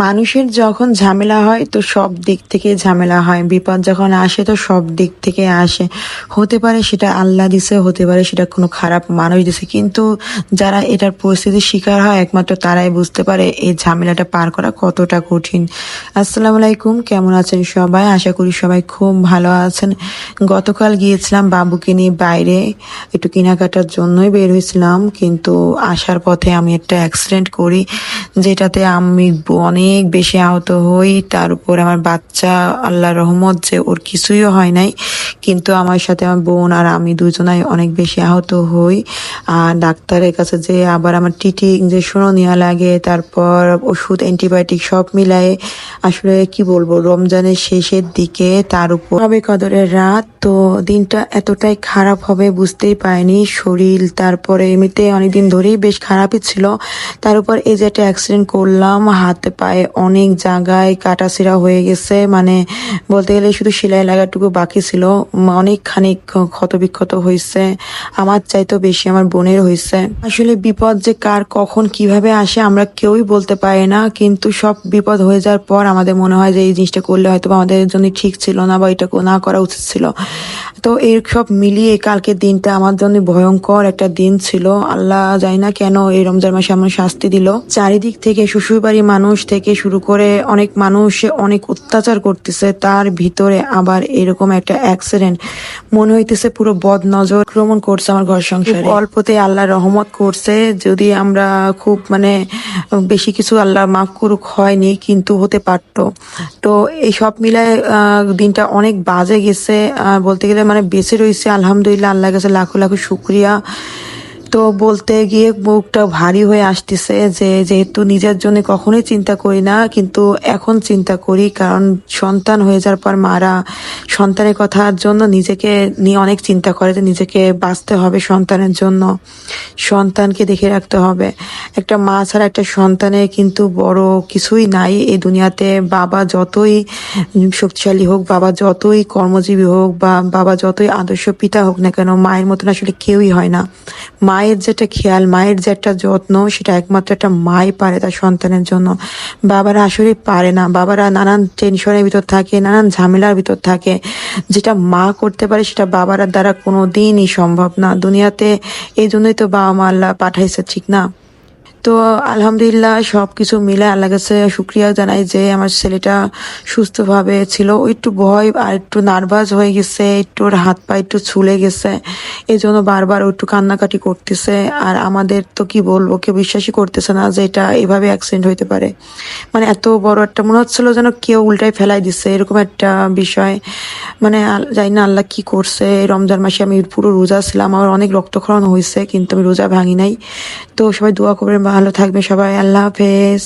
মানুষের যখন ঝামেলা হয় তো সব দিক থেকে ঝামেলা হয়, বিপদ যখন আসে তো সব দিক থেকে আসে। হতে পারে সেটা আল্লাহ দিছে, হতে পারে সেটা কোনো খারাপ মানুষ দিছে, কিন্তু যারা এটার পরিস্থিতির শিকার হয় একমাত্র তারাই বুঝতে পারে এই ঝামেলাটা পার করা কতটা কঠিন। আসসালামু আলাইকুম, কেমন আছেন সবাই? আশা করি সবাই খুব ভালো আছেন। গতকাল গিয়েছিলাম বাবুকে নিয়ে বাইরে, একটু কেনাকাটার জন্যই বের হয়েছিলাম, কিন্তু আসার পথে আমি একটা অ্যাক্সিডেন্ট করি, যেটাতে আমি অনেক বেশি আহত হই। তার উপর আমার বাচ্চা, আল্লাহর রহমত যে ওর কিছুই হয় নাই, কিন্তু আমার সাথে আমার বোন আর আমি দুজনাই অনেক বেশি আহত হই। আর ডাক্তারের কাছে যে আবার আমার টিটি ইঞ্জেকশনও নেওয়া লাগে, তারপর ওষুধ অ্যান্টিবায়োটিক সব মিলায়ে আসলে কি বলবো, রমজানের শেষের দিকে, তার উপর হবে কদরের রাত। তো দিনটা এতটাই খারাপ হবে বুঝতেই পারিনি। শরীর তারপরে এমনিতে অনেকদিন ধরেই বেশ খারাপই ছিল, তার উপর এই যে একটা অ্যাক্সিডেন্ট করলাম, হাতে পায়ে অনেক জায়গায় কাটাছিড়া হয়ে গেছে, মানে বলতে গেলে শুধু সেলাই লাগাটুকু বাকি ছিল। অনেকখানি ক্ষত বিক্ষত হয়েছে, আমার চাইতেও বেশি আমার বোনের হয়েছে। আসলে বিপদ যে কার কখন কিভাবে আসে আমরা কেউই বলতে পারি না, কিন্তু সব বিপদ হয়ে যাওয়ার পর আমাদের মনে হয় যে এই জিনিসটা করলে হয়তো আমাদের জন্য ঠিক ছিল না, বা এটা না করা উচিত ছিল। তো এই সব মিলিয়ে কালকের দিনটা আমার জন্য ভয়ঙ্কর একটা দিন ছিল। আল্লাহ জানি না কেন এই রমজান মাসে এমন শাস্তি দিল। চারিদিক থেকে শ্বশুরবাড়ি মানুষ থেকে শুরু করে অনেক মানুষ অনেক অত্যাচার করতেছে, তার ভিতরে আবার এরকম একটা অ্যাক্সিডেন্ট। মনে হইতেছে পুরো বদ নজর আক্রমণ করছে আমার ঘর সংসারে। অল্পতে আল্লাহ রহমত করছে, যদি আমরা খুব বেশি কিছু আল্লাহ মাফ করুক হয়নি, কিন্তু হতে পারতো। তো এই সব মিলায় দিনটা অনেক বাজে গেছে, বলতে গেলে বেঁচে রয়েছে আলহামদুলিল্লাহ, আল্লাহর কাছে লাখো লাখো শুক্রিয়া। তো বলতে গিয়ে বুকটা ভারী হয়ে আসতেছে, যে যেহেতু নিজের জন্য কখনোই চিন্তা করি না, কিন্তু এখন চিন্তা করি, কারণ সন্তান হয়ে যাওয়ার পর মারা সন্তানের কথার জন্য নিজেকে নিয়ে অনেক চিন্তা করে, যে নিজেকে বাঁচতে হবে সন্তানের জন্য, সন্তানকে দেখে রাখতে হবে। একটা মা ছাড়া একটা সন্তানের কিন্তু বড় কিছুই নাই এই দুনিয়াতে। বাবা যতই শক্তিশালী হোক, বাবা যতই কর্মজীবী হোক, বা বাবা যতই আদর্শ পিতা হোক না কেন, মায়ের মতন আসলে কেউই হয় না। মায়ের যেটা খেয়াল, মায়ের যে একটা যত্ন, সেটা একমাত্র একটা মাই পারে তার সন্তানের জন্য। বাবারা আসলে পারে না, বাবারা নানান টেনশনের ভিতর থাকে, নানান ঝামেলার ভিতর থাকে। যেটা মা করতে পারে সেটা বাবারা দ্বারা কোনো দিনই সম্ভব না দুনিয়াতে। এই জন্যই তো বাবা মা আল্লাহ পাঠাইছে, ঠিক না? তো আলহামদুলিল্লাহ সবকিছু মিলে আল্লাহ কাছে শুক্রিয়া জানাই যে আমার ছেলেটা সুস্থভাবে ছিল। ও একটু ভয় আর একটু নার্ভাস হয়ে গেছে, একটু ওর হাত পা একটু ছুলে গেছে, এই জন্য বারবার ও একটু কান্নাকাটি করতেছে। আর আমাদের তো কি বলবো, কেউ বিশ্বাসই করতেছে না যে এটা এভাবে অ্যাক্সিডেন্ট হইতে পারে। এত বড় একটা মনে হচ্ছিল যেন কেউ উল্টাই ফেলাই দিচ্ছে, এরকম একটা বিষয়। জানি না আল্লাহ কি করছে। এই রমজান মাসে আমি পুরো রোজা ছিলাম, আমার অনেক রক্তক্ষরণ হয়েছে, কিন্তু আমি রোজা ভাঙি নাই। তো সবাই দোয়া করবেন, ভালো থাকবে সবাই। আল্লাহ হাফেজ।